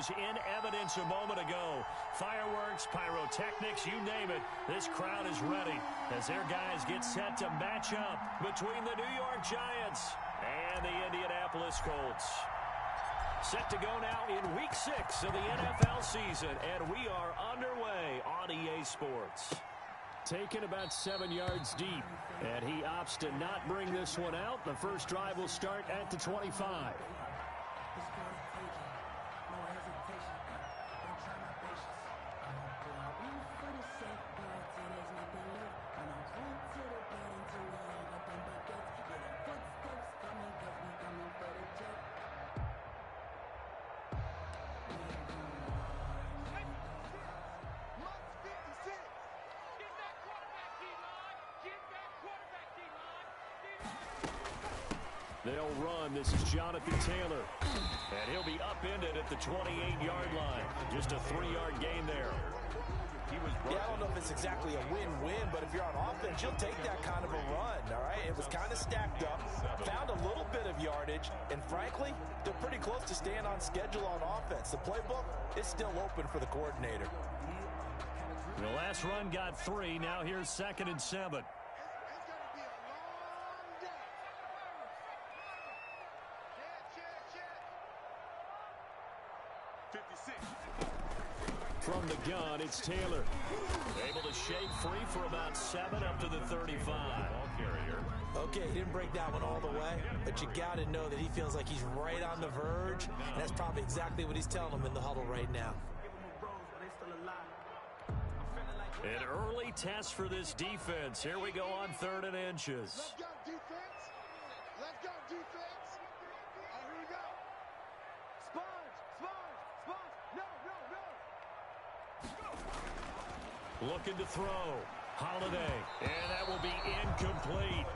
was in evidence a moment ago. Fireworks, pyrotechnics, you name it. This crowd is ready as their guys get set to match up between the New York Giants and the Indianapolis Colts. Set to go now in Week 6 of the NFL season, and we are underway on EA Sports. Taken about 7 yards deep, and he opts to not bring this one out. The first drive will start at the 25. They'll run. This is Jonathan Taylor. And he'll be upended at the 28-yard line. Just a 3-yard gain there. Yeah, I don't know if it's exactly a win-win, but if you're on offense, you'll take that kind of a run, all right? It was kind of stacked up, found a little bit of yardage, and frankly, they're pretty close to staying on schedule on offense. The playbook is still open for the coordinator. The last run got 3. Now here's 2nd and 7. From the gun, it's Taylor. Able to shake free for about 7 up to the 35. Okay, he didn't break that one all the way, but you got to know that he feels like he's right on the verge, and that's probably exactly what he's telling them in the huddle right now. An early test for this defense. Here we go on 3rd and inches. Let's go, defense. Let's go, defense. Here we go. Sponge, sponge, sponge. No, no, no. Looking to throw. Holiday. And that will be incomplete.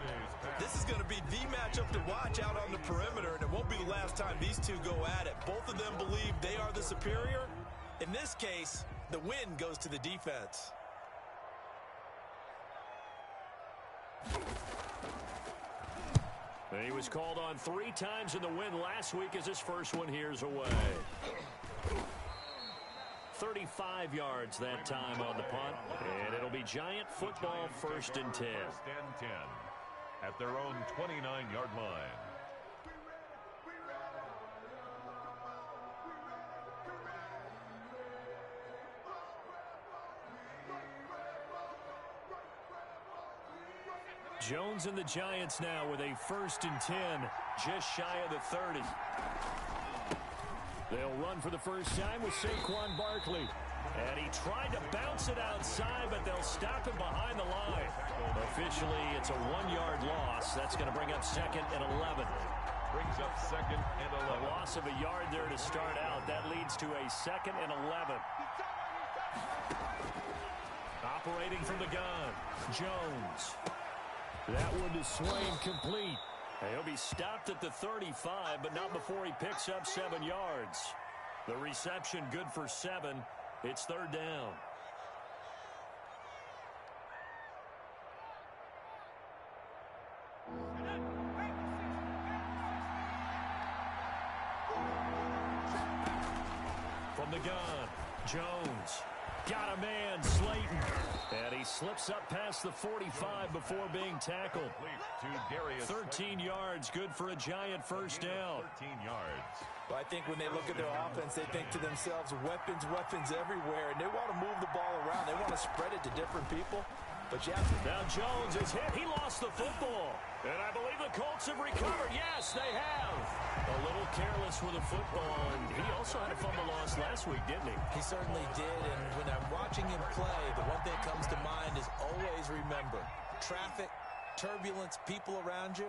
This is going to be the matchup to watch out on the perimeter, and it won't be the last time these two go at it. Both of them believe they are the superior. In this case, the win goes to the defense. He was called on 3 times in the win last week as his first one here's away. 35 yards that time on the punt, and it'll be Giant football 1st and 10. 1st and 10 at their own 29-yard line. Jones and the Giants now with a 1st and 10, just shy of the 30. They'll run for the first time with Saquon Barkley. And he tried to bounce it outside, but they'll stop him behind the line. Officially, it's a 1-yard loss. That's going to bring up 2nd and 11. Brings up 2nd and 11. A loss of a yard there to start out. That leads to a 2nd and 11. Operating from the gun, Jones. That one to Swain complete. He'll be stopped at the 35, but not before he picks up 7 yards. The reception good for 7. It's 3rd down. From the gun, Jones. Got a man, Slayton. And he slips up past the 45 before being tackled. 13 yards, good for a Giant first down. 13 yards. Well, I think when they look at their offense, they think to themselves, weapons, weapons everywhere. And they want to move the ball around. They want to spread it to different people. But you have to... Now Jones is hit. He lost the football. And I believe the Colts have recovered. Yes, they have. A little careless with the football. And he also had a fumble loss last week, didn't he? He certainly did. And when I'm watching him play, the one thing that comes to mind is always remember, traffic, turbulence, people around you.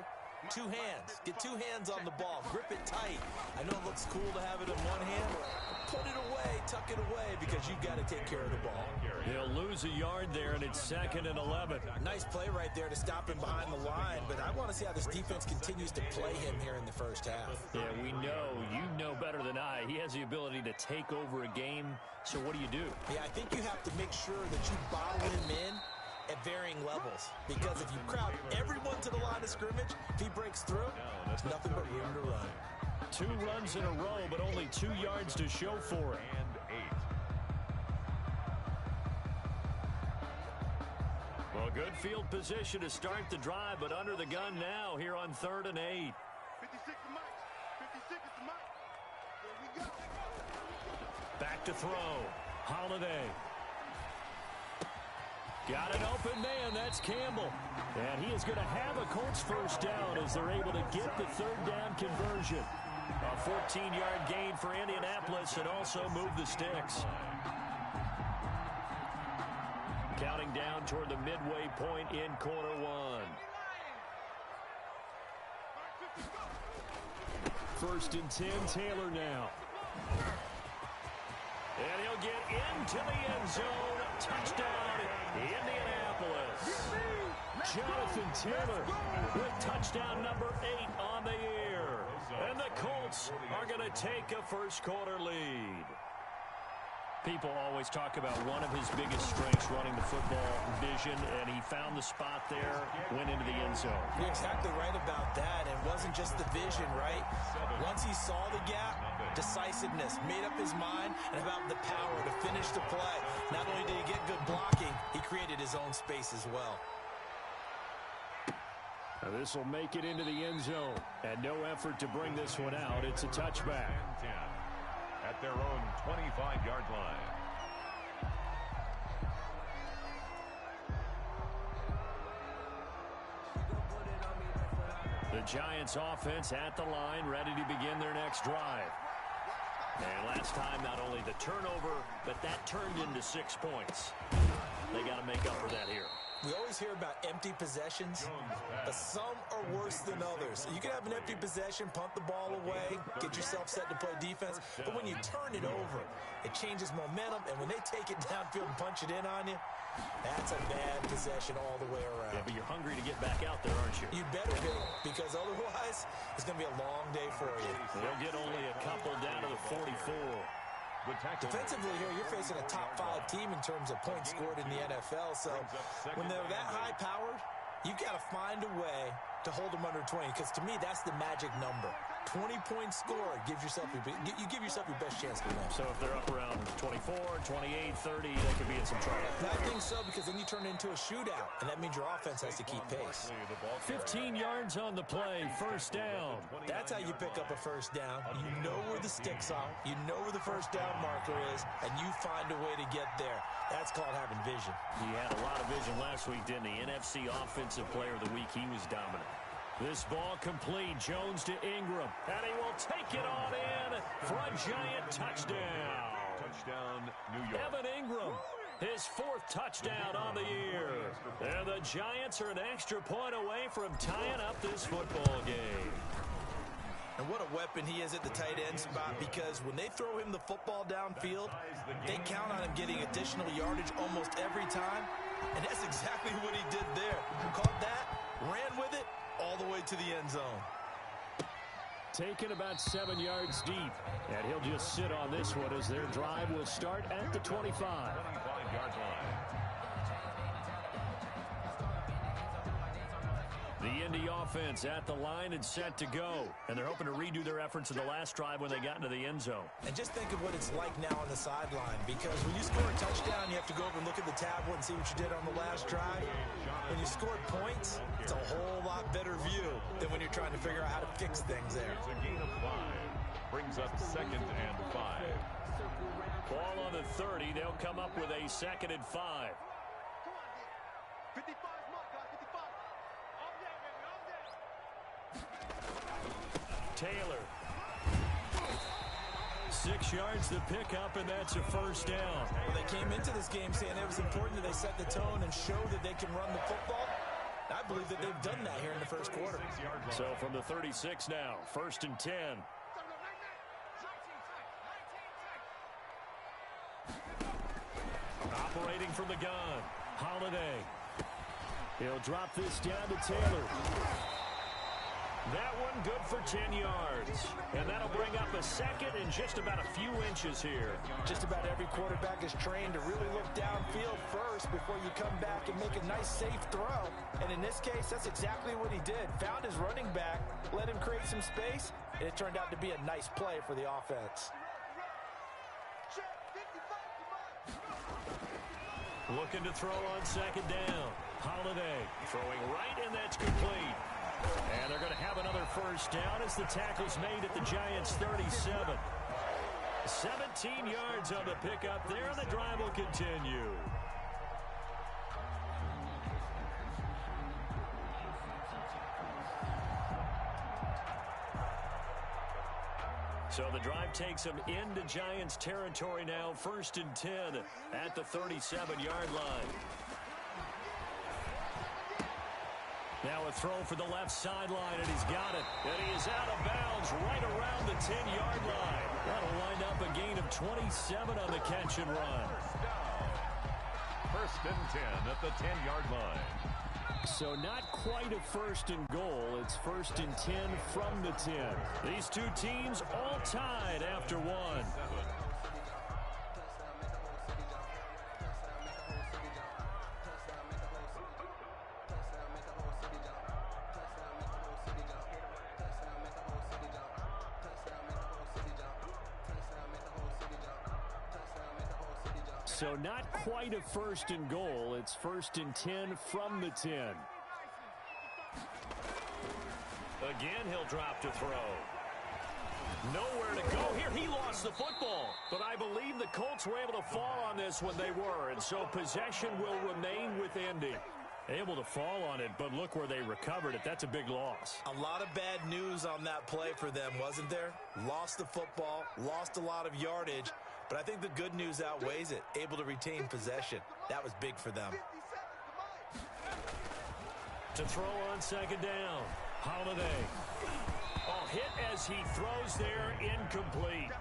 2 hands. Get 2 hands on the ball. Grip it tight. I know it looks cool to have it in one hand. Put it away. Tuck it away because you've got to take care of the ball. He'll lose a yard there, and it's 2nd and 11. Nice play right there to stop him behind the line, but I want to see how this defense continues to play him here in the first half. Yeah, we know. You know better than I. He has the ability to take over a game, so what do? Yeah, I think you have to make sure that you bottle him in at varying levels, because if you crowd everyone to the line of scrimmage, if he breaks through, there's nothing but room to run. 2 runs in a row, but only 2 yards to show for it. And 8. Well, good field position to start the drive, but under the gun now here on 3rd and 8. 56 to Mike. 56 to Mike. Here we go. Back to throw. Holiday. Got an open man. That's Campbell. And he is going to have a Colts first down as they're able to get the 3rd down conversion. A 14-yard gain for Indianapolis and also move the sticks. Counting down toward the midway point in quarter 1. 1st and 10, Taylor now. And he'll get into the end zone. Touchdown, Indianapolis. Jonathan Taylor with touchdown number 8 on the year. And the Colts are going to take a first quarter lead. People always talk about one of his biggest strengths, running the football, vision, and he found the spot there, went into the end zone. You're exactly right about that. It wasn't just the vision, right? Once he saw the gap, decisiveness, made up his mind, and about the power to finish the play. Not only did he get good blocking, he created his own space as well. Now this will make it into the end zone, and no effort to bring this one out. It's a touchback. At their own 25-yard line. The Giants offense at the line, ready to begin their next drive. And last time, not only the turnover, but that turned into 6 points. They got to make up for that here. We always hear about empty possessions, but some are worse than others. You can have an empty possession, punt the ball away, get yourself set to play defense, but when you turn it over, it changes momentum, and when they take it downfield and punch it in on you, that's a bad possession all the way around. Yeah, but you're hungry to get back out there, aren't you? You better be, because otherwise, it's going to be a long day for you. They'll get only a couple down to the 44. Defensively here, you're facing a top 5 team in terms of points scored in the NFL. So when they're that high-powered, you've got to find a way to hold them under 20, because to me, that's the magic number. 20 points scored gives yourself you give yourself your best chance to win. So if they're up around 24, 28, 30, they could be in some trouble. I think so, because then you turn it into a shootout, and that means your offense has to keep pace. 15 yards on the play, first down. That's how you pick up a first down. You know where the sticks are, you know where the first down marker is, and you find a way to get there. That's called having vision. He had a lot of vision last week, didn't he? NFC Offensive Player of the Week, he was dominant. This ball complete. Jones to Ingram. And he will take it on in for a Giant touchdown. Touchdown, New York. Evan Ingram, his 4th touchdown on the year. And the Giants are an extra point away from tying up this football game. And what a weapon he is at the tight end spot, because when they throw him the football downfield, they count on him getting additional yardage almost every time. And that's exactly what he did there. Caught that, ran with it, all the way to the end zone. Taken about 7 yards deep. And he'll just sit on this one as their drive will start at the 25. 25-yard line. The Indy offense at the line and set to go. And they're hoping to redo their efforts in the last drive when they got into the end zone. And just think of what it's like now on the sideline, because when you score a touchdown, you have to go over and look at the tablet and see what you did on the last drive. When you scored points, it's a whole lot better view than when you're trying to figure out how to fix things there. It's a gain of 5. Brings up 2nd and 5. Ball on the 30. They'll come up with a 2nd and 5. Come on, dude. 55 mark, guys. 55. All day, baby. All day. Taylor. 6 yards to pick up, and that's a first down. Well, they came into this game saying it was important that they set the tone and show that they can run the football. I believe that they've done that here in the first quarter. So from the 36 now, 1st and 10. Operating from the gun, Holiday. He'll drop this down to Taylor. That one good for 10 yards. And that'll bring up a second and just about a few inches here. Just about every quarterback is trained to really look downfield first before you come back and make a nice, safe throw. And in this case, that's exactly what he did. Found his running back, let him create some space, and it turned out to be a nice play for the offense. Looking to throw on second down. Holiday throwing right, and that's complete. And they're going to have another first down as the tackle's made at the Giants' 37. 17 yards on the pickup there, and the drive will continue. So the drive takes them into Giants territory now, 1st and 10 at the 37-yard line. Now a throw for the left sideline, and he's got it. And he is out of bounds right around the 10-yard line. That'll wind up a gain of 27 on the catch and run. First and 10 at the 10-yard line. So not quite a 1st and goal. It's 1st and 10 from the 10. These two teams all tied after one. So not quite a 1st and goal. It's 1st and 10 from the 10. Again, he'll drop to throw. Nowhere to go here. He lost the football. But I believe the Colts were able to fall on this when they were. And so possession will remain with Indy. Able to fall on it, but look where they recovered it. That's a big loss. A lot of bad news on that play for them, wasn't there? Lost the football, lost a lot of yardage. But I think the good news outweighs it. Able to retain possession. That was big for them. To throw on second down. Holiday. Oh, hit as he throws there, incomplete.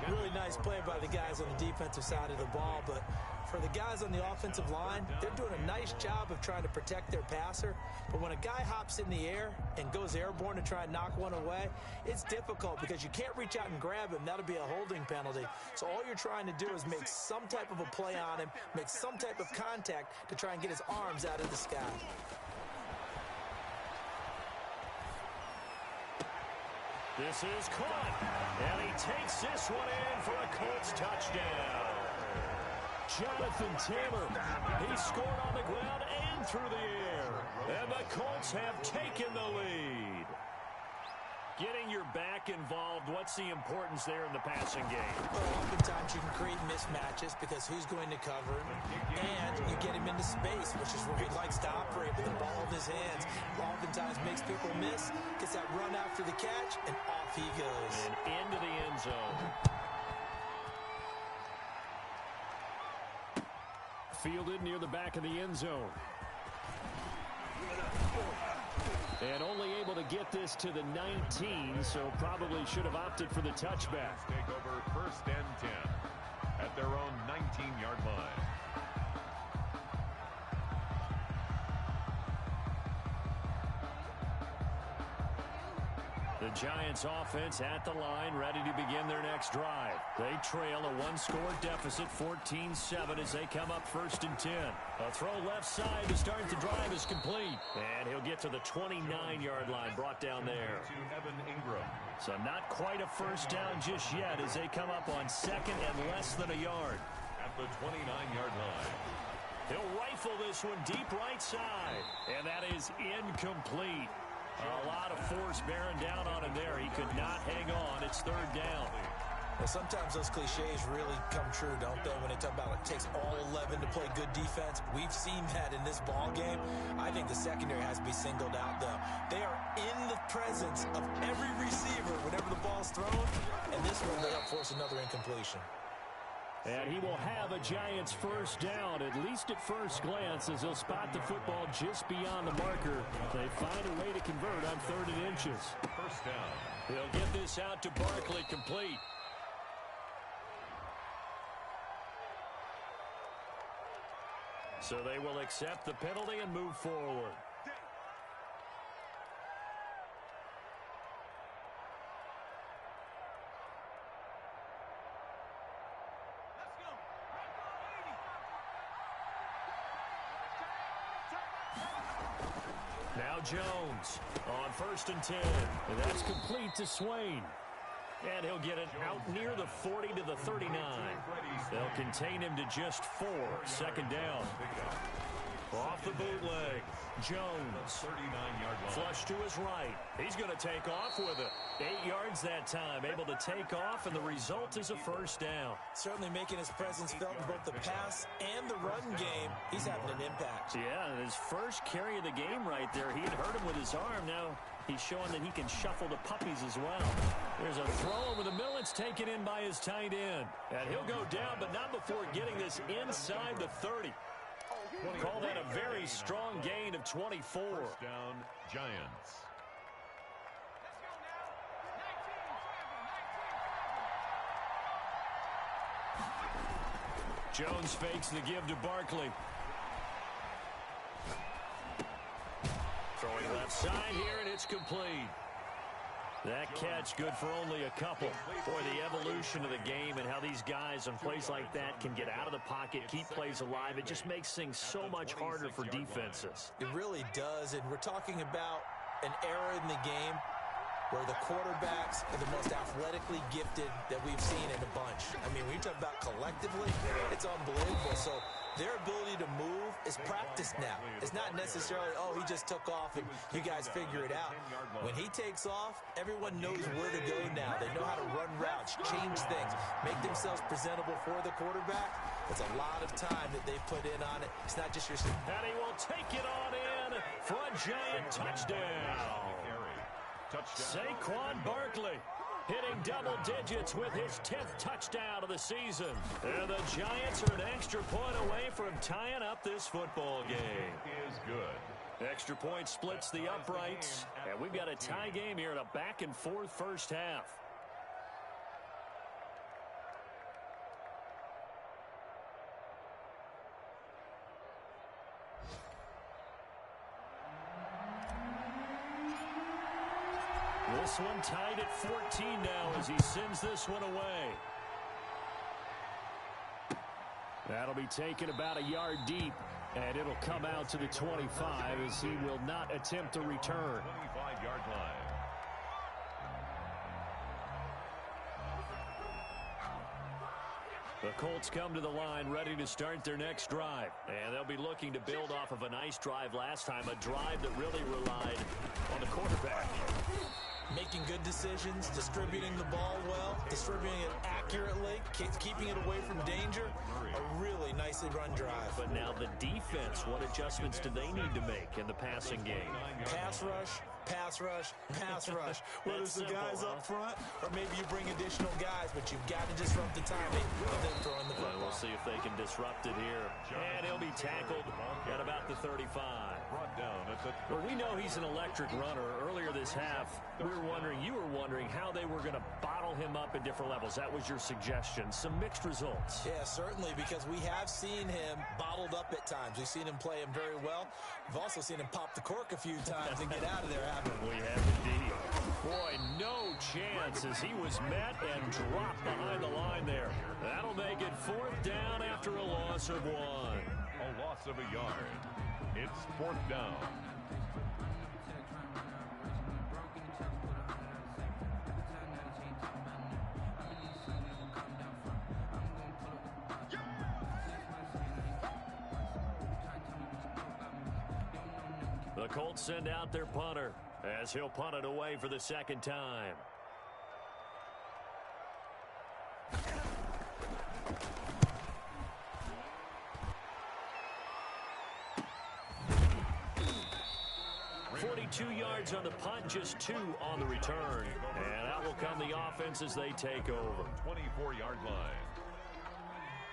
Really nice play by the guys on the defensive side of the ball, but for the guys on the offensive line, they're doing a nice job of trying to protect their passer. But when a guy hops in the air and goes airborne to try and knock one away, it's difficult because you can't reach out and grab him. That'll be a holding penalty. So all you're trying to do is make some type of a play on him, make some type of contact to try and get his arms out of the sky. This is caught, and he takes this one in for a Colts touchdown. Jonathan Taylor, he scored on the ground and through the air, and the Colts have taken the lead. Getting your back involved, what's the importance there in the passing game? Well, oftentimes you can create mismatches because who's going to cover him, and you get him into space, which is where he likes to operate with the ball in his hands. Oftentimes makes people miss, gets that run after the catch, and off he goes. And into the end zone. Fielded near the back of the end zone. And only able to get this to the 19, so probably should have opted for the touchback. Take over 1st and 10 at their own 19-yard line. The Giants offense at the line, ready to begin their next drive. They trail a one-score deficit, 14-7, as they come up 1st and 10. A throw left side to start the drive is complete. And he'll get to the 29-yard line, brought down there. To Evan Ingram. So not quite a first down just yet as they come up on 2nd and less than a yard. At the 29-yard line. He'll rifle this one deep right side. And that is incomplete. A lot of force bearing down on him there. He could not hang on. It's 3rd down. Well, sometimes those cliches really come true, don't they? When they talk about it takes all 11 to play good defense. We've seen that in this ball game. I think the secondary has to be singled out, though. They are in the presence of every receiver whenever the ball's thrown. And this one, they help force another incompletion. And he will have a Giants first down, at least at first glance, as he'll spot the football just beyond the marker. They find a way to convert on 3rd and inches. First down. He'll get this out to Barkley, complete. So they will accept the penalty and move forward. Jones on 1st and 10. And that's complete to Swain. And he'll get it out near the 40 to the 39. They'll contain him to just 4. 2nd down. Off the bootleg. Jones. Flush to his right. He's going to take off with it. 8 yards that time. Able to take off, and the result is a 1st down. Certainly making his presence felt in both the pass and the run game. He's having an impact. Yeah, his first carry of the game right there. He had hurt him with his arm. Now he's showing that he can shuffle the puppies as well. There's a throw over the middle. It's taken in by his tight end. And he'll go down, but not before getting this inside the 30. Call that a very strong gain of 24. 1st down, Giants. Jones fakes the give to Barkley. Throwing left side here, and it's complete. That catch good for only a couple. Boy, the evolution of the game and how these guys on plays like that can get out of the pocket, keep plays alive, it just makes things so much harder for defenses. It really does, and we're talking about an era in the game where the quarterbacks are the most athletically gifted that we've seen in a bunch. I mean, when you talk about collectively, it's unbelievable. So their ability to move is practiced now. It's not necessarily, oh, he just took off and you guys figure it out. When he takes off, everyone knows where to go now. They know how to run routes, change things, make themselves presentable for the quarterback. It's a lot of time that they put in on it. It's not just your... And he will take it on in for a Giant touchdown. Saquon Barkley hitting double digits with his 10th touchdown of the season. And the Giants are an extra point away from tying up this football game. Is good. Extra point splits the uprights. And we've got a tie game here in a back-and-forth first half. This one tied at 14 now as he sends this one away. That'll be taken about a yard deep, and it'll come out to the 25 as he will not attempt a return. 25-yard line. The Colts come to the line ready to start their next drive. And they'll be looking to build off of a nice drive last time, a drive that really relied on the quarterback. Making good decisions, distributing the ball well, distributing it accurately, keeping it away from danger. A really nicely run drive. But now the defense, what adjustments do they need to make in the passing game? Pass rush, pass rush, pass rush. Whether it's the guys up front or maybe you bring additional guys, but you've got to disrupt the timing of them throwing the football. We'll see if they can disrupt it here. And he'll be tackled at about the 35. Well, we know he's an electric runner. Earlier this half, you were wondering how they were going to bottle him up at different levels. That was your suggestion. Some mixed results. Yeah, certainly, because we have seen him bottled up at times. We've seen him play him very well. We've also seen him pop the cork a few times and get out of there, haven't we? We have indeed. Boy, no chance as he was met and dropped behind the line there. That'll make it 4th down after a loss of 1. A loss of a yard. It's 4th down. The Colts send out their punter as he'll punt it away for the 2nd time. .42 yards on the punt, just 2 on the return. And out will come the offense as they take over. 24-yard line.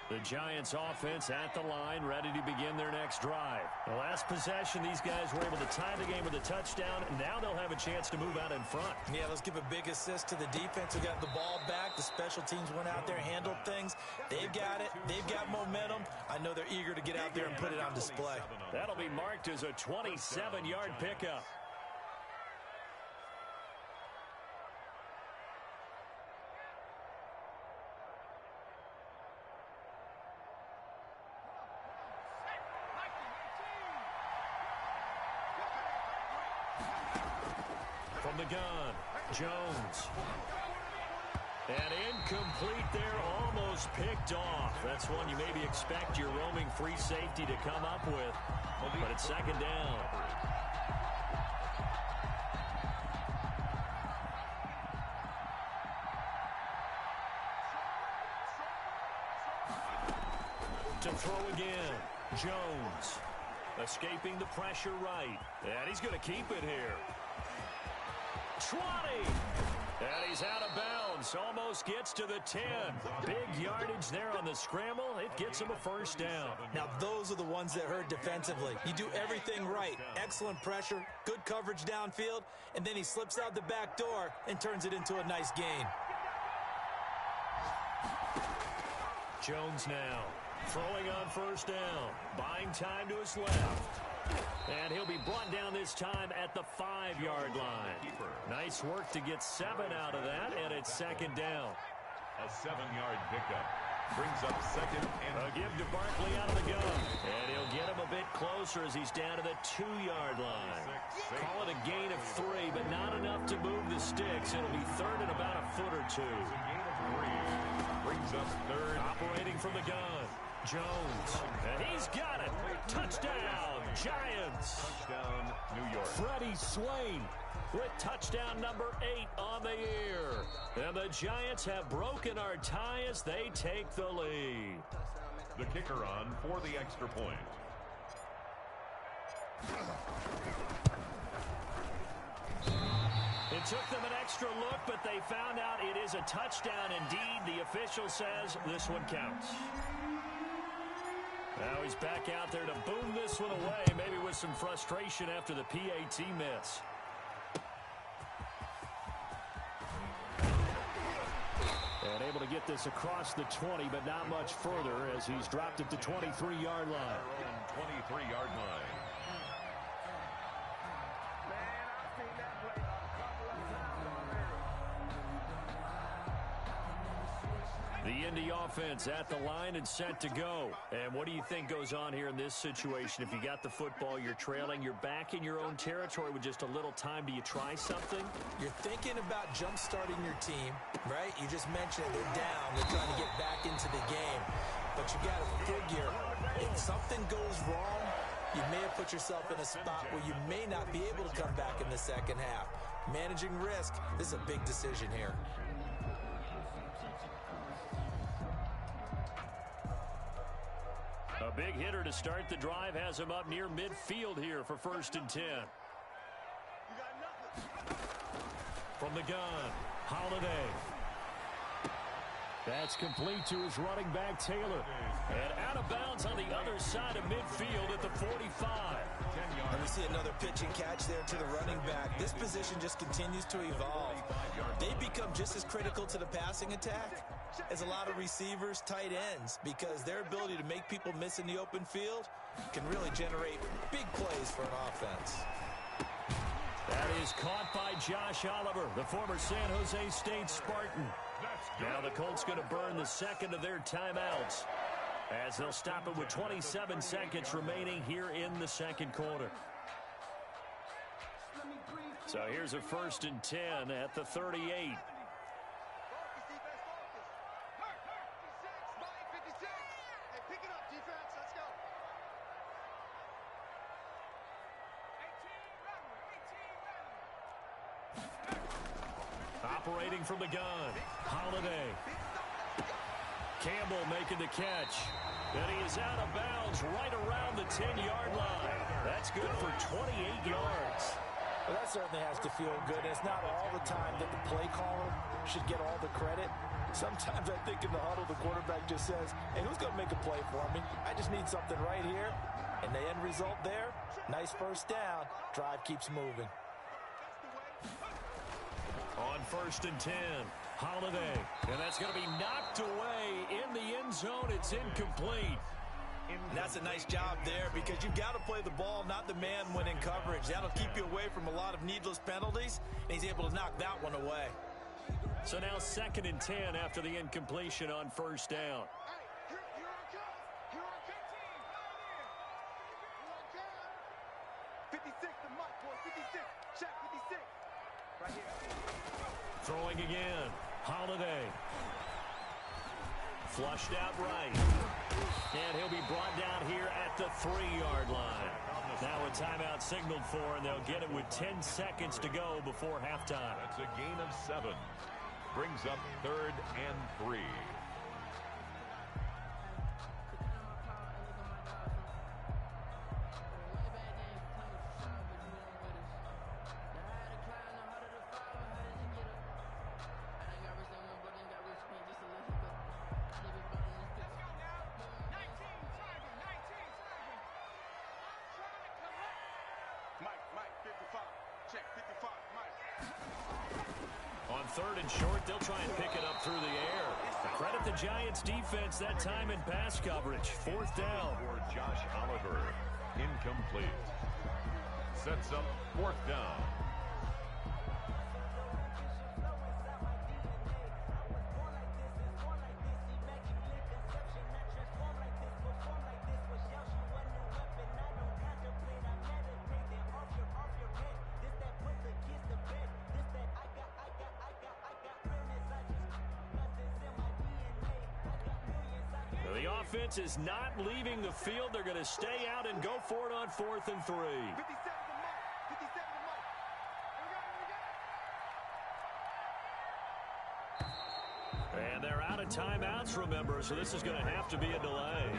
The Giants offense at the line, ready to begin their next drive. The last possession, these guys were able to tie the game with a touchdown, and now they'll have a chance to move out in front. Yeah, let's give a big assist to the defense who got the ball back. The special teams went out there, handled things. They've got it. They've got momentum. I know they're eager to get out there and put it on display. That'll be marked as a 27-yard pickup. From the gun, Jones. And incomplete there, almost picked off. That's one you maybe expect your roaming free safety to come up with. But it's second down. To throw again, Jones. Escaping the pressure right. And he's going to keep it here. 20. And he's out of bounds. Almost gets to the 10. Big yardage there on the scramble. It gets him a first down. Now, those are the ones that hurt defensively. You do everything right. Excellent pressure, good coverage downfield, and then he slips out the back door and turns it into a nice gain. Jones now throwing on first down. Buying time to his left. And he'll be brought down this time at the 5-yard line. Nice work to get 7 out of that, and it's second down. A 7-yard pickup brings up second and a give to Barkley out of the gun. And he'll get him a bit closer as he's down to the 2-yard line. Call it a gain of 3, but not enough to move the sticks. It'll be third and about a foot or two. a gain of 3 brings up third. Operating from the gun, Jones. And he's got it. Touchdown, Giants. Touchdown, New York. Freddie Swain with touchdown number 8 on the year. And the Giants have broken our tie as they take the lead. The kicker on for the extra point. It took them an extra look, but they found out it is a touchdown indeed. The official says this one counts. Now he's back out there to boom this one away, maybe with some frustration after the PAT miss. And able to get this across the 20, but not much further as he's dropped it to 23-yard line. 23-yard line. The Indy offense at the line and set to go. And what do you think goes on here in this situation? If you got the football, you're trailing, you're back in your own territory with just a little time. Do you try something? You're thinking about jump-starting your team, right? You just mentioned they're down. They're trying to get back into the game. But you got to figure, if something goes wrong, you may have put yourself in a spot where you may not be able to come back in the second half. Managing risk, this is a big decision here. A big hitter to start the drive has him up near midfield here for 1st and 10. From the gun, Holiday. That's complete to his running back, Taylor. And out of bounds on the other side of midfield at the 45. And we see another pitch and catch there to the running back. This position just continues to evolve. They become just as critical to the passing attack as a lot of receivers, tight ends, because their ability to make people miss in the open field can really generate big plays for an offense. That is caught by Josh Oliver, the former San Jose State Spartan. Now the Colts going to burn the second of their timeouts as they'll stop it with 27 seconds remaining here in the second quarter. So here's a 1st and 10 at the 38. Operating from the gun, Holiday. Campbell making the catch. And he is out of bounds right around the 10-yard line. That's good for 28 yards. Well, that certainly has to feel good. It's not all the time that the play caller should get all the credit. Sometimes I think in the huddle, the quarterback just says, hey, who's going to make a play for me? I just need something right here. And the end result there, nice first down. Drive keeps moving. On 1st and 10, Holiday. And that's going to be knocked away in the end zone. It's incomplete. And that's a nice job there because you've got to play the ball, not the man when in coverage. That'll keep you away from a lot of needless penalties, and he's able to knock that one away. So now 2nd and 10 after the incompletion on 1st down. Throwing again. Holiday. Flushed out right. And he'll be brought down here at the 3-yard line. Now a timeout signaled for, and they'll get it with 10 seconds to go before halftime. That's a gain of 7. Brings up 3rd and 3. On 3rd and short, they'll try and pick it up through the air. Credit the Giants defense that time in pass coverage. 4th down. For Josh Oliver. Incomplete. Sets up 4th down. The offense is not leaving the field. They're going to stay out and go for it on 4th and 3. 57 to Mike. 57 to Mike. And they're out of timeouts, remember, so this is going to have to be a delay.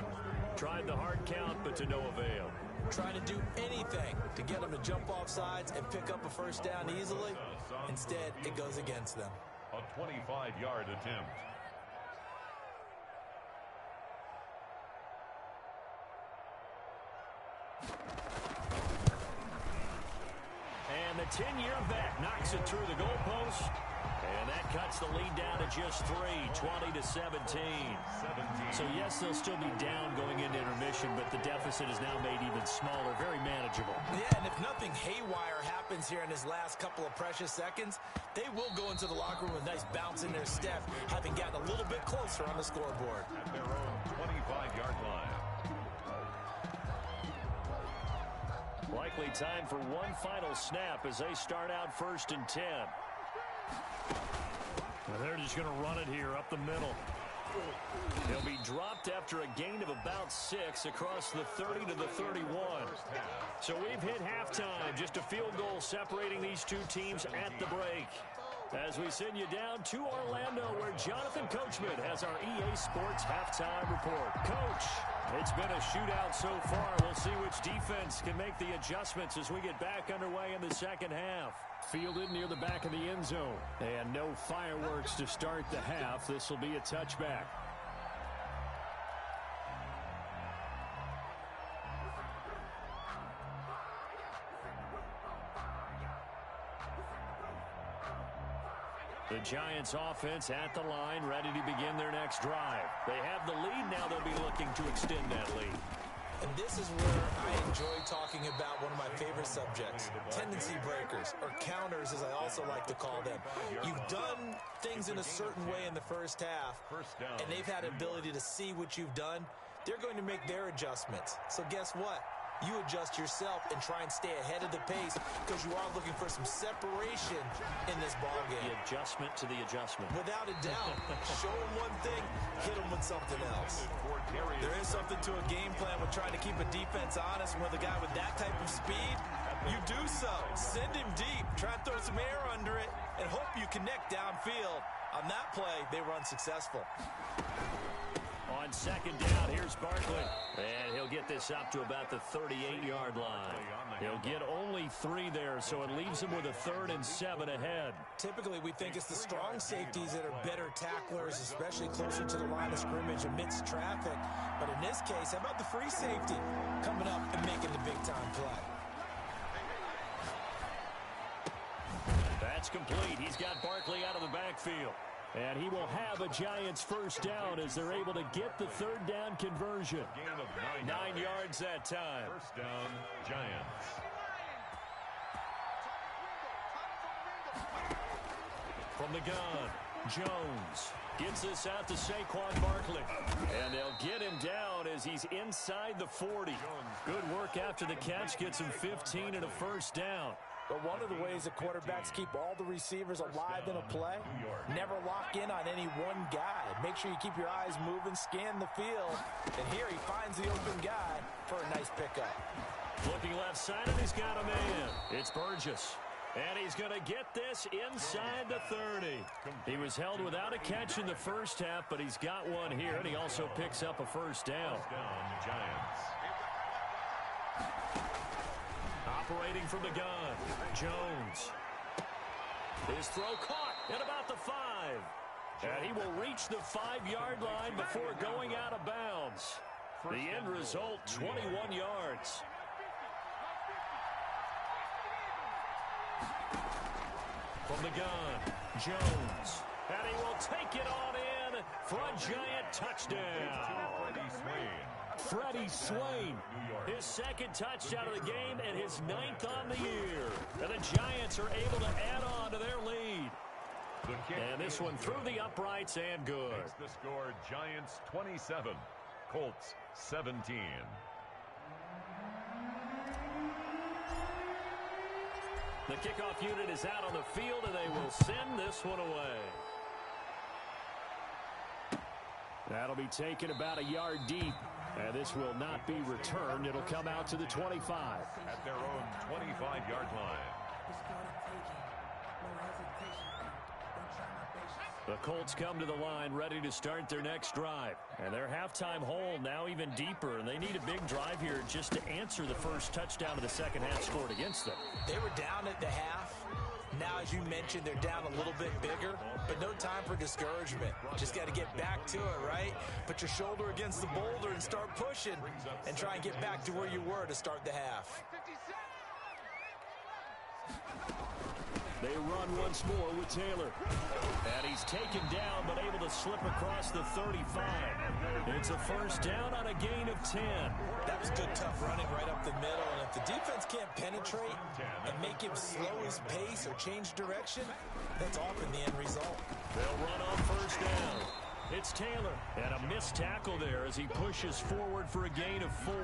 Tried the hard count, but to no avail. Trying to do anything to get them to jump off sides and pick up a 1st down easily. Instead, it goes against them. A 25-yard attempt. And the 10-year vet knocks it through the goalpost. And that cuts the lead down to just 3, 20-17. So, yes, they'll still be down going into intermission, but the deficit is now made even smaller, very manageable. Yeah, and if nothing haywire happens here in his last couple of precious seconds, they will go into the locker room with a nice bounce in their step, having gotten a little bit closer on the scoreboard. At their own 25-yard line. Likely time for one final snap as they start out 1st and 10. Well, they're just going to run it here up the middle. He'll be dropped after a gain of about 6 across the 30 to the 31. So we've hit halftime. Just a field goal separating these two teams at the break. As we send you down to Orlando, where Jonathan Coachman has our EA Sports halftime report. Coach, it's been a shootout so far. We'll see which defense can make the adjustments as we get back underway in the second half. Fielded near the back of the end zone. And no fireworks to start the half. This will be a touchback. The Giants offense at the line, ready to begin their next drive. They have the lead now. They'll be looking to extend that lead. And this is where I enjoy talking about one of my favorite subjects, tendency breakers, or counters as I also like to call them. You've done things in a certain way in the first half, and they've had an ability to see what you've done. They're going to make their adjustments. So guess what? You adjust yourself and try and stay ahead of the pace because you are looking for some separation in this ballgame. The adjustment to the adjustment. Without a doubt. Show them one thing, hit them with something else. There is something to a game plan with trying to keep a defense honest. With a guy with that type of speed, you do so. Send him deep. Try and throw some air under it and hope you connect downfield. On that play, they were unsuccessful. On 2nd down, here's Barkley. And he'll get this up to about the 38-yard line. He'll get only 3 there, so it leaves him with a 3rd and 7 ahead. Typically, we think it's the strong safeties that are better tacklers, especially closer to the line of scrimmage amidst traffic. But in this case, how about the free safety coming up and making the big-time play? That's complete. He's got Barkley out of the backfield. And he will have a Giants 1st down as they're able to get the 3rd down conversion. Gain of 9 yards that time. 1st down, Giants. From the gun, Jones gets this out to Saquon Barkley. And they'll get him down as he's inside the 40. Good work after the catch. Gets him 15 and a 1st down. But one of the ways that quarterbacks keep all the receivers alive in a play, never lock in on any one guy. Make sure you keep your eyes moving, scan the field. And here he finds the open guy for a nice pickup. Looking left side, and he's got a man. It's Burgess. And he's going to get this inside the 30. He was held without a catch in the first half, but he's got one here, and he also picks up a first down. Giants. Operating from the gun, Jones. His throw caught at about the 5. And he will reach the 5-yard line before going out of bounds. The end result, 21 yards. From the gun, Jones. And he will take it on in for a Giant touchdown. Freddie Swain, his second touchdown of the game and his 9th on the year. And the Giants are able to add on to their lead. And this one through the uprights and good. Makes the score Giants 27, Colts 17. The kickoff unit is out on the field, and they will send this one away. That'll be taken about a yard deep, and this will not be returned. It'll come out to the 25. At their own 25-yard line. The Colts come to the line ready to start their next drive. And their halftime hole now even deeper, and they need a big drive here just to answer the first touchdown of the second half scored against them. They were down at the half. Now, as you mentioned, they're down a little bit bigger, but no time for discouragement. Just got to get back to it, right? Put your shoulder against the boulder and start pushing and try and get back to where you were to start the half. They run once more with Taylor. And he's taken down, but able to slip across the 35. It's a first down on a gain of 10. That was good, tough running right up the middle. And if the defense can't penetrate and make him slow his pace or change direction, that's often the end result. They'll run on first down. It's Taylor. And a missed tackle there as he pushes forward for a gain of 4.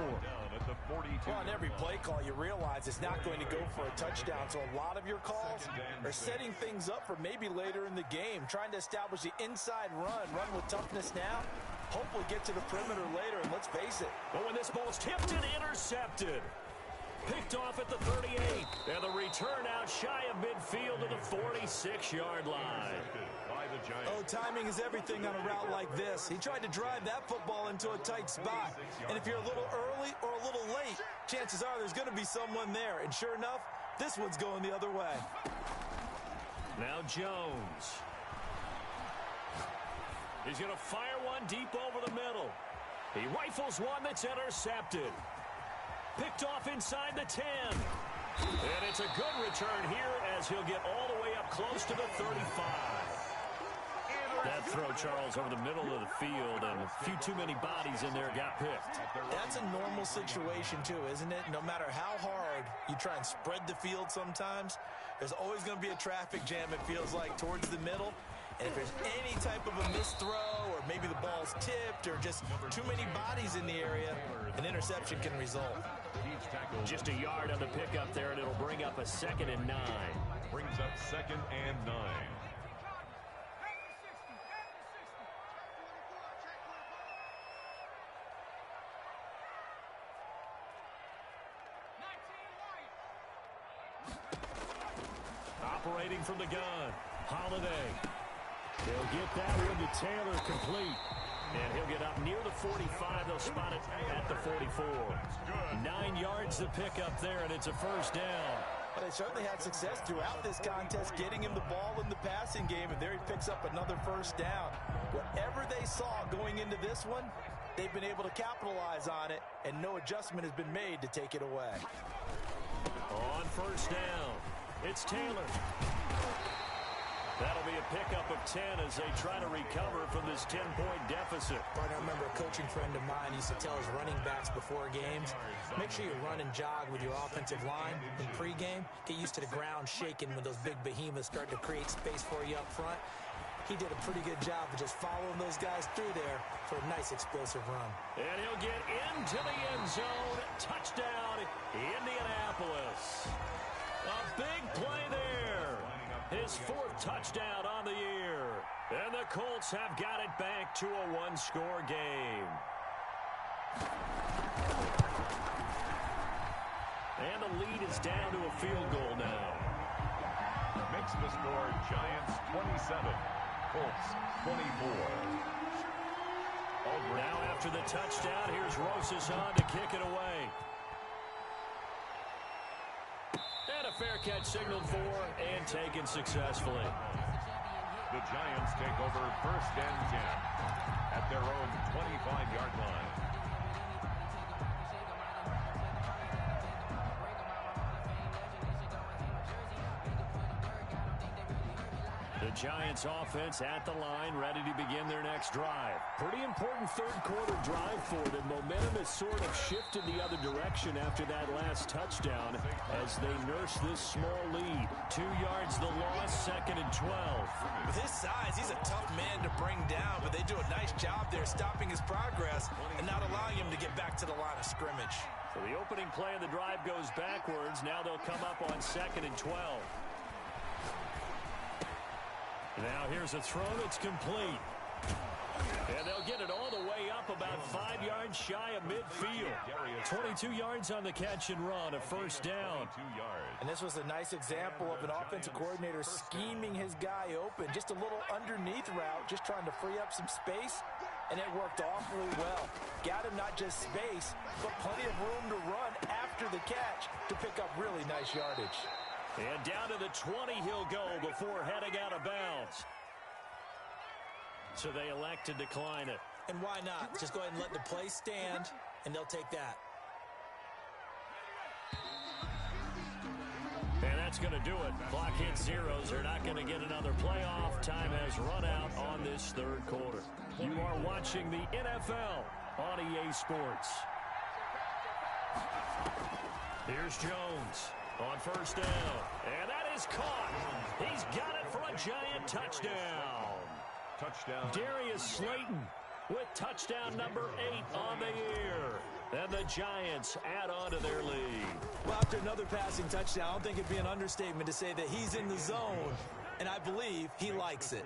Well, on every play call, you realize it's not going to go for a touchdown. So a lot of your calls are setting things up for maybe later in the game, trying to establish the inside run with toughness now. Hopefully get to the perimeter later, and let's face it. But when this ball's tipped and intercepted. Picked off at the 38. And the return out shy of midfield to the 46-yard line. Oh, timing is everything on a route like this. He tried to drive that football into a tight spot. And if you're a little early or a little late, chances are there's going to be someone there. And sure enough, this one's going the other way. Now Jones. He's going to fire one deep over the middle. He rifles one that's intercepted. Picked off inside the 10. And it's a good return here as he'll get all the way up close to the 35. That throw, Charles, over the middle of the field, and a few too many bodies in there got picked. That's a normal situation, too, isn't it? No matter how hard you try and spread the field sometimes, there's always going to be a traffic jam, it feels like, towards the middle. And if there's any type of a missed throw, or maybe the ball's tipped, or just too many bodies in the area, an interception can result. Just a yard on the pickup there, and it'll bring up a 2nd and 9. Brings up 2nd and 9. Operating from the gun, Holiday. They'll get that one to Taylor complete. And he'll get up near the 45. They'll spot it at the 44. 9 yards to pick up there, and it's a first down. But they certainly had success throughout this contest, getting him the ball in the passing game, and there he picks up another first down. Whatever they saw going into this one, they've been able to capitalize on it, and no adjustment has been made to take it away. On first down, it's Taylor. That'll be a pickup of 10 as they try to recover from this 10-point deficit. I remember a coaching friend of mine used to tell his running backs before games, make sure you run and jog with your offensive line in pregame. Get used to the ground shaking when those big behemoths start to create space for you up front. He did a pretty good job of just following those guys through there for a nice explosive run. And he'll get into the end zone. Touchdown, Indianapolis. A big play there. His fourth touchdown on the year. And the Colts have got it back to a one-score game. And the lead is down to a field goal now. Makes the score Giants 27, Colts 24. Now after the touchdown, here's Rosas on to kick it away. And a fair catch signaled for and taken successfully. The Giants take over 1st and 10 at their own 25-yard line. The Giants offense at the line, ready to begin their next drive. Pretty important third-quarter drive for them. Momentum has sort of shifted the other direction after that last touchdown as they nurse this small lead. 2 yards the loss, 2nd and 12. With his size, he's a tough man to bring down, but they do a nice job there stopping his progress and not allowing him to get back to the line of scrimmage. So the opening play of the drive goes backwards. Now they'll come up on 2nd and 12. Now here's a throw that's complete. And they'll get it all the way up about 5 yards shy of midfield. 22 yards on the catch and run, a first down. And this was a nice example of an offensive coordinator scheming his guy open. Just a little underneath route, just trying to free up some space. And it worked awfully well. Got him not just space, but plenty of room to run after the catch to pick up really nice yardage. And down to the 20 he'll go before heading out of bounds. So they elect to decline it. And why not? Just go ahead and let the play stand, and they'll take that. And that's going to do it. Clock hits zeros. They're not going to get another playoff. Time has run out on this third quarter. You are watching the NFL on EA Sports. Here's Jones on first down. And that is caught. He's got it for a Giant touchdown. Touchdown. Darius Slayton with touchdown number 8 on the year. And the Giants add on to their lead. Well, after another passing touchdown, I don't think it'd be an understatement to say that he's in the zone, and I believe he likes it.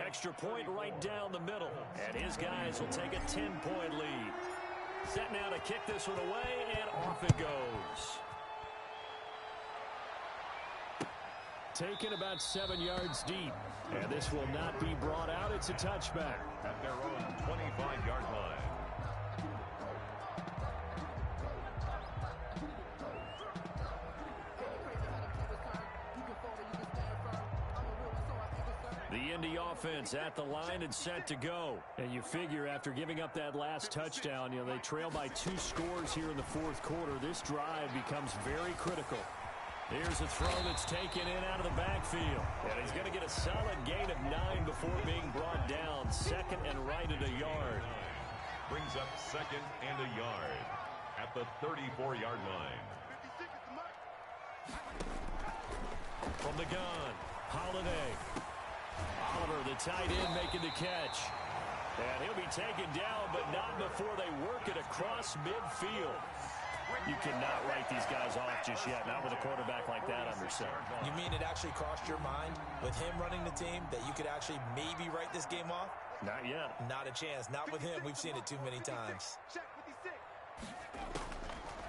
Extra point right down the middle. And his guys will take a 10-point lead. Set now to kick this one away, and off it goes. Taken about 7 yards deep. And this will not be brought out. It's a touchback. At their own 25-yard line. The Indy offense at the line and set to go. And you figure after giving up that last touchdown, they trail by 2 scores here in the fourth quarter. This drive becomes very critical. Here's a throw that's taken in out of the backfield. And he's going to get a solid gain of 9 before being brought down. 2nd and right at a yard. Brings up 2nd and a yard at the 34-yard line. From the gun, Holiday. Oliver, the tight end, making the catch. And he'll be taken down, but not before they work it across midfield. You cannot write these guys off just yet, not with a quarterback like that under center. You mean it actually crossed your mind with him running the team that you could actually maybe write this game off? Not yet. Not a chance. Not with him. We've seen it too many times.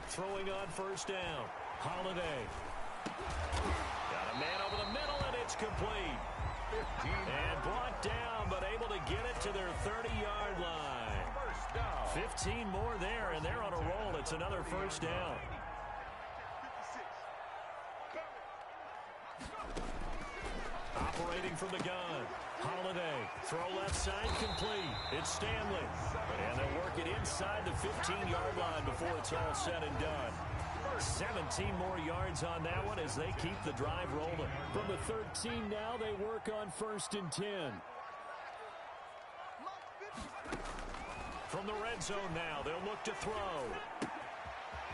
Throwing on first down. Holiday. Got a man over the middle, and it's complete. 15. And brought down, but able to get it to their 30-yard line. First down. 15 more there, and they're on a roll. It's another first down. Operating from the gun. Holiday. Throw left side complete. It's Stanley. And they'll work it inside the 15-yard line before it's all said and done. 17 more yards on that one as they keep the drive rolling. From the 13 now, they work on 1st and 10. From the red zone now, they'll look to throw.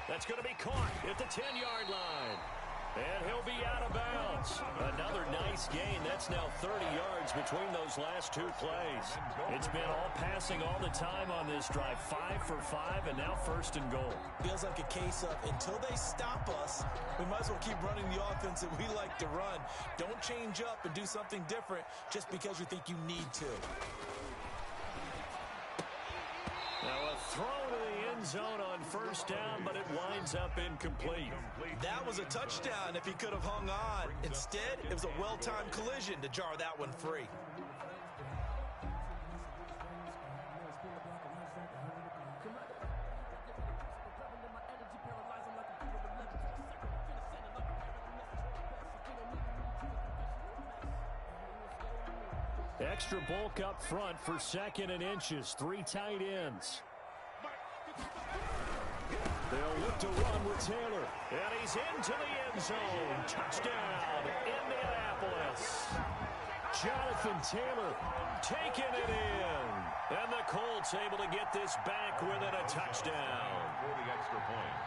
That's going to be caught at the 10-yard line. And he'll be out of bounds. Another nice gain. That's now 30 yards between those last two plays. It's been all passing all the time on this drive. 5 for 5, and now 1st and goal. Feels like a case of until they stop us, we might as well keep running the offense that we like to run. Don't change up and do something different just because you think you need to. Now a throw to the end zone on 1st down, but it winds up incomplete. That was a touchdown if he could have hung on. Instead, it was a well-timed collision to jar that one free. Extra bulk up front for 2nd and inches. 3 tight ends. They'll look to run with Taylor. And he's into the end zone. Touchdown, Indianapolis. Jonathan Taylor taking it in. And the Colts able to get this back within a touchdown. For the extra point.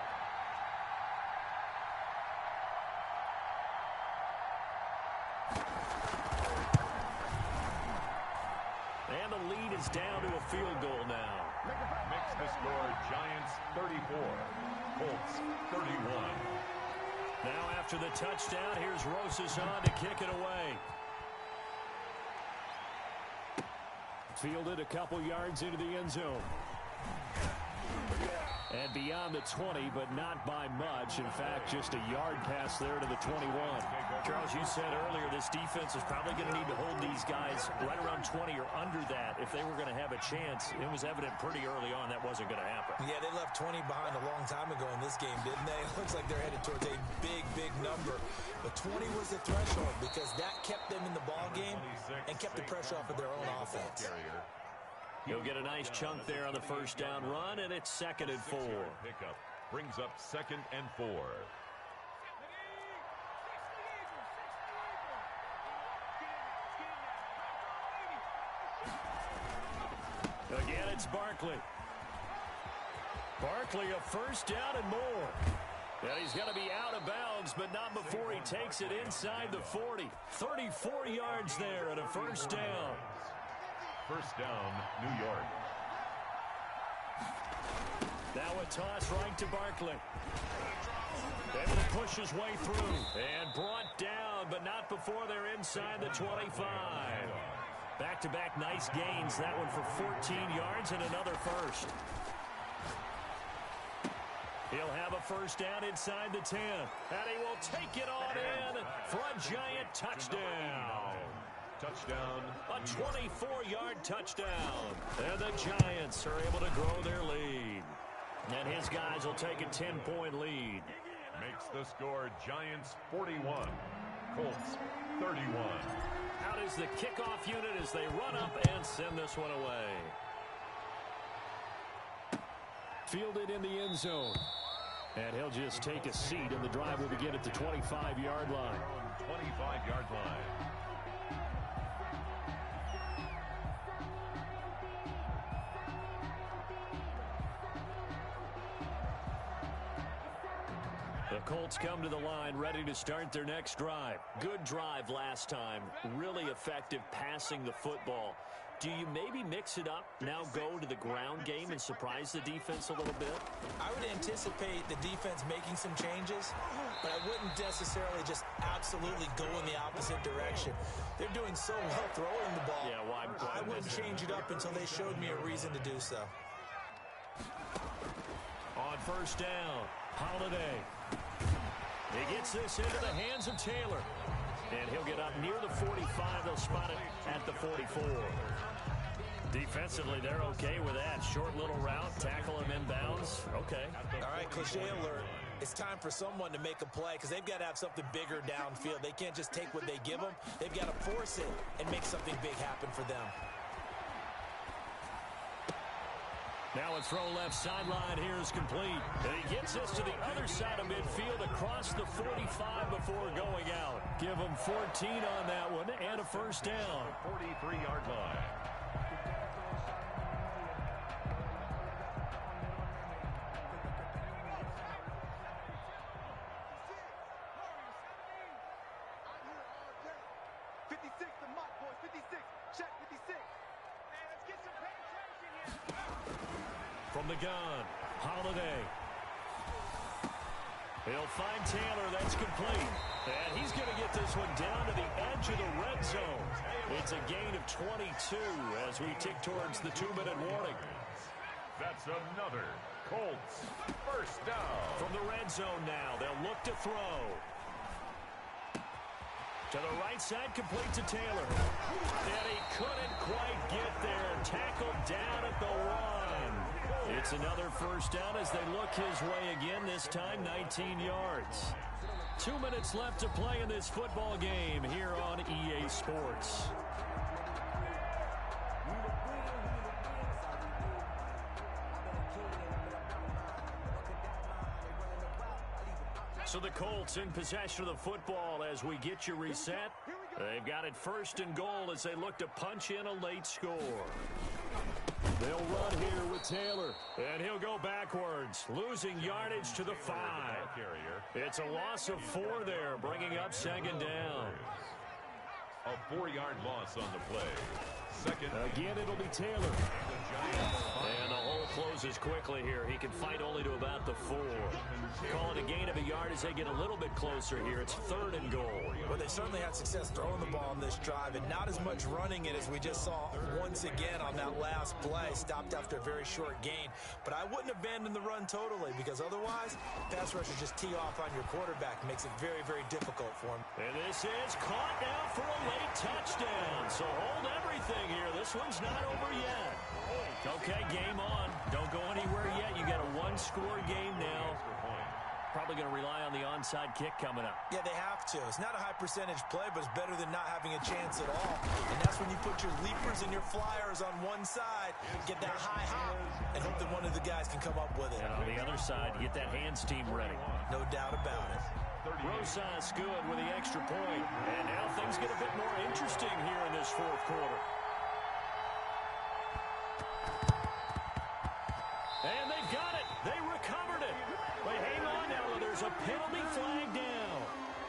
And the lead is down to a field goal now. Makes the score Giants 34, Colts 31. Now after the touchdown, here's Rosas on to kick it away. Fielded a couple yards into the end zone. And beyond the 20, but not by much. In fact, just a yard pass there to the 21. Charles, you said earlier this defense is probably going to need to hold these guys right around 20 or under that if they were going to have a chance. It was evident pretty early on that wasn't going to happen. Yeah, they left 20 behind a long time ago in this game, didn't they? It looks like they're headed towards a big, big number. But 20 was the threshold because that kept them in the ball game and kept the pressure off of their own offense. He'll get a nice chunk there on the 1st down run, and it's 2nd and 4. Pickup brings up 2nd and 4. Again, it's Barkley. Barkley a 1st down and more. And he's going to be out of bounds, but not before he takes it inside the 40. 34 yards there and a 1st down. 1st down, New York. Now a toss right to Barkley. Able to push his way through. And brought down, but not before they're inside the 25. Back-to-back nice gains. That one for 14 yards and another 1st. He'll have a 1st down inside the 10. And he will take it on in for a Giant touchdown. Touchdown. A 24-yard touchdown. And the Giants are able to grow their lead. And his guys will take a 10-point lead. Makes the score Giants 41, Colts 31. Out is the kickoff unit as they run up and send this one away. Fielded in the end zone. And he'll just take a seat, and the drive will begin at the 25-yard line. 25-yard line. The Colts come to the line ready to start their next drive. Good drive last time. Really effective passing the football. Do you maybe mix it up, now go to the ground game and surprise the defense a little bit? I would anticipate the defense making some changes, but I wouldn't necessarily just absolutely go in the opposite direction. They're doing so well throwing the ball. Yeah, well, I wouldn't change it up until they showed me a reason to do so. On 1st down, Holiday. He gets this into the hands of Taylor. And he'll get up near the 45. They'll spot it at the 44. Defensively, they're okay with that. Short little route, tackle him inbounds. Okay. All right, cliche alert. It's time for someone to make a play because they've got to have something bigger downfield. They can't just take what they give them. They've got to force it and make something big happen for them. Now a throw left sideline here is complete. And he gets this to the other side of midfield across the 45 before going out. Give him 14 on that one and a 1st down. 43-yard line. 56, the Mott boys, 56. Check, 56. Hey, let's get some penetration here. From the gun, Holiday. He'll find Taylor. That's complete. And he's going to get this one down to the edge of the red zone. It's a gain of 22 as we tick towards the 2-minute warning. That's another Colts first down. From the red zone now, they'll look to throw. To the right side, complete to Taylor. And he couldn't quite get there. Tackled down at the 1. It's another first down as they look his way again, this time 19 yards. 2 minutes left to play in this football game here on EA Sports. So the Colts in possession of the football as we get you reset. They've got it first and goal as they look to punch in a late score. They'll run here with Taylor, and he'll go backwards, losing yardage to the 5. It's a loss of 4 there, bringing up second down. A 4-yard loss on the play. Second. Again, it'll be Taylor. And the hole closes quickly here. He can fight only to about the 4. Call it a gain of a yard as they get a little bit closer here. It's third and goal. Well, they certainly had success throwing the ball on this drive, and not as much running it as we just saw once again on that last play. Stopped after a very short gain. But I wouldn't abandon the run totally, because otherwise, pass rushers just tee off on your quarterback. Makes it very, very difficult for him. And this is caught now for a late touchdown. So hold everything here. This one's not over yet. Okay, game on. Don't go anywhere yet. You got a one-score game now. Probably going to rely on the onside kick coming up. Yeah, they have to. It's not a high percentage play, but it's better than not having a chance at all. And that's when you put your leapers and your flyers on one side, get that high hop, and hope that one of the guys can come up with it. And on the other side, you get that hands team ready. No doubt about it. Rosas good with the extra point. And now things get a bit more interesting here in this fourth quarter. And they've got it. They recovered it. Wait, hang on now. There's a penalty flag down.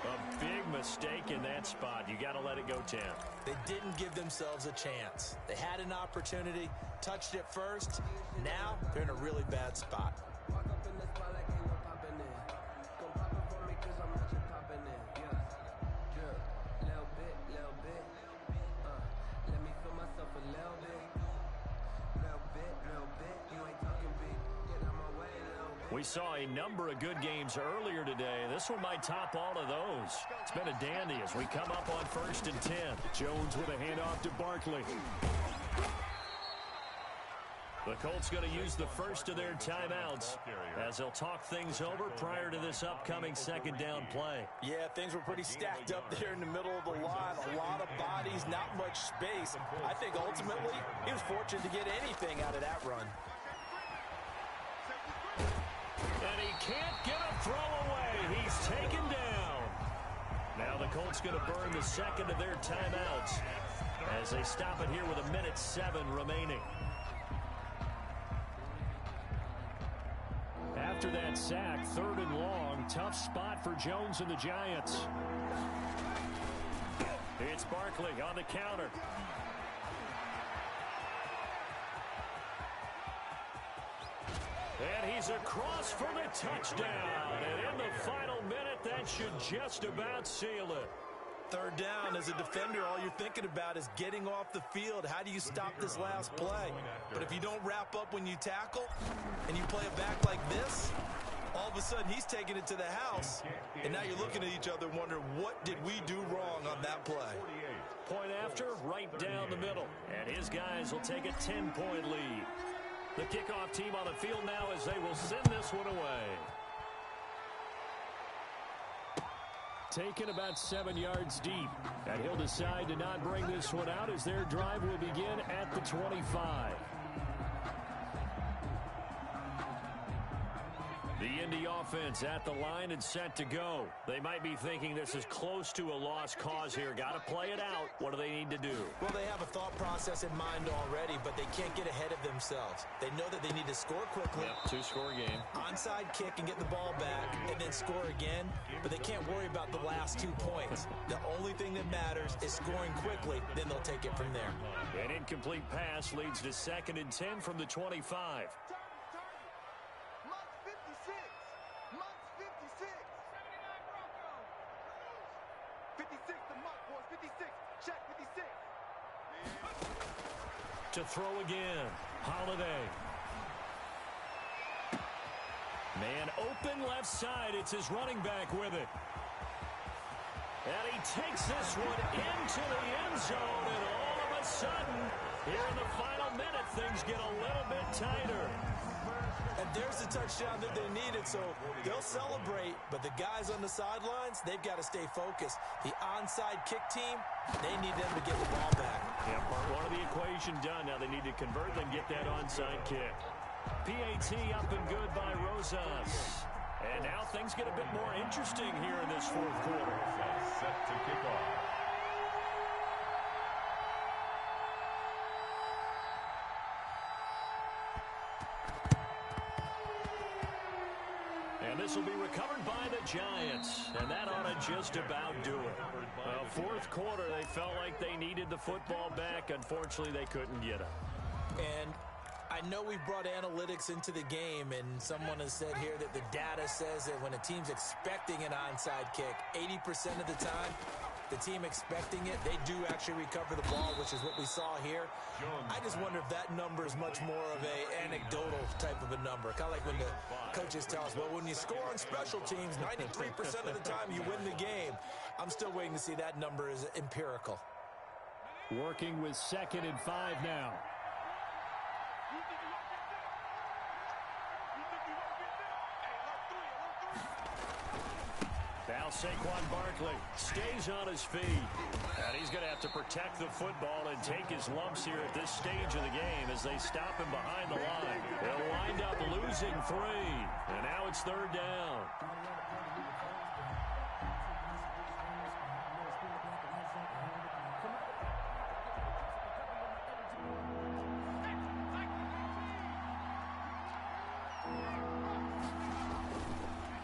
A big mistake in that spot. You got to let it go, Tim. They didn't give themselves a chance. They had an opportunity, touched it first. Now they're in a really bad spot. We saw a number of good games earlier today. This one might top all of those. It's been a dandy as we come up on 1st and 10. Jones with a handoff to Barkley. The Colts going to use the first of their timeouts as they'll talk things over prior to this upcoming second down play. Yeah, things were pretty stacked up there in the middle of the line. A lot of bodies, not much space. I think ultimately he was fortunate to get anything out of that run. And he can't get a throw away. He's taken down. Now the Colts going to burn the second of their timeouts as they stop it here with 1:07 remaining. After that sack, 3rd and long, tough spot for Jones and the Giants. It's Barkley on the counter. And he's across for the touchdown. And in the final minute, that should just about seal it. 3rd down, as a defender, all you're thinking about is getting off the field. How do you stop this last play? But if you don't wrap up when you tackle and you play it back like this, all of a sudden he's taking it to the house. And now you're looking at each other and wondering, what did we do wrong on that play? Point after, right down the middle. And his guys will take a 10-point lead. The kickoff team on the field now as they will send this one away. Taken about 7 yards deep. And he'll decide to not bring this one out as their drive will begin at the 25. The Indy offense at the line and set to go. They might be thinking this is close to a lost cause here. Got to play it out. What do they need to do? Well, they have a thought process in mind already, but they can't get ahead of themselves. They know that they need to score quickly. Yep, two-score game. Onside kick and get the ball back and then score again, but they can't worry about the last 2 points. The only thing that matters is scoring quickly, then they'll take it from there. An incomplete pass leads to 2nd and 10 from the 25. 56 the Mutt, boys. 56. Check 56. To throw again. Holiday. Man open left side. It's his running back with it. And he takes this one into the end zone. And all of a sudden, here in the final minute, things get a little bit tighter. And there's the touchdown that they needed, so they'll celebrate. But the guys on the sidelines, they've got to stay focused. The onside kick team, they need them to get the ball back. Yeah, part one of the equation done. Now they need to convert and get that onside kick. PAT up and good by Rosas. And now things get a bit more interesting here in this fourth quarter. Set to kick off. And this will be recovered by the Giants. And that ought to just about do it. Fourth quarter, they felt like they needed the football back. Unfortunately, they couldn't get it. And I know we've brought analytics into the game, and someone has said here that the data says that when a team's expecting an onside kick, 80% of the time, the team expecting it, they do actually recover the ball, which is what we saw here. I just wonder if that number is much more of a anecdotal type of a number. Kind of like when the coaches tell us, well, when you score on special teams, 93% of the time you win the game. I'm still waiting to see that number is empirical. Working with 2nd and 5 now. Now Saquon Barkley stays on his feet. And he's going to have to protect the football and take his lumps here at this stage of the game as they stop him behind the line. They'll wind up losing 3. And now it's 3rd down.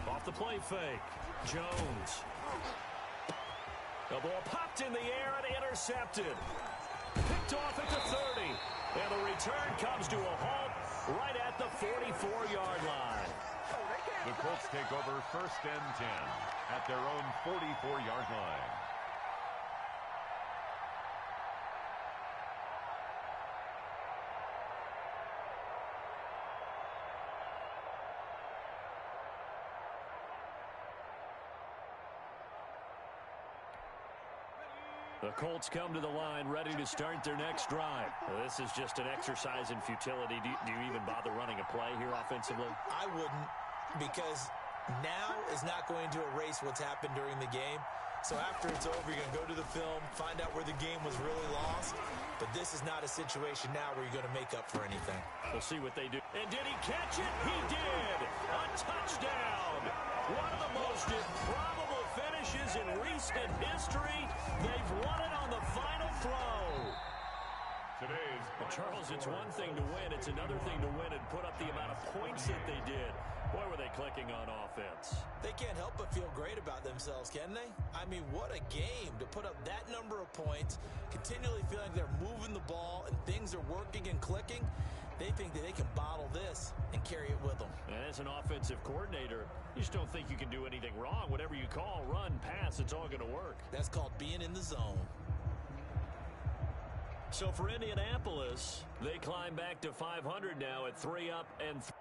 Off the play fake. Jones. The ball popped in the air and intercepted. Picked off at the 30. And the return comes to a halt right at the 44-yard line. The Colts take over 1st and 10 at their own 44-yard line. The Colts come to the line ready to start their next drive. This is just an exercise in futility. Do you even bother running a play here offensively? I wouldn't, because now is not going to erase what's happened during the game. So after it's over, you're going to go to the film, find out where the game was really lost. But this is not a situation now where you're going to make up for anything. We'll see what they do. And did he catch it? He did! A touchdown! One of the most improbable finishes in recent history. They've won it on the final throw. Well, Charles, it's one thing to win. It's another thing to win and put up the amount of points that they did. Boy, were they clicking on offense. They can't help but feel great about themselves, can they? I mean, what a game to put up that number of points, continually feeling they're moving the ball and things are working and clicking. They think that they can bottle this and carry it with them. And as an offensive coordinator, you just don't think you can do anything wrong. Whatever you call, run, pass, it's all going to work. That's called being in the zone. So for Indianapolis, they climb back to 500 now at 3 up and 3.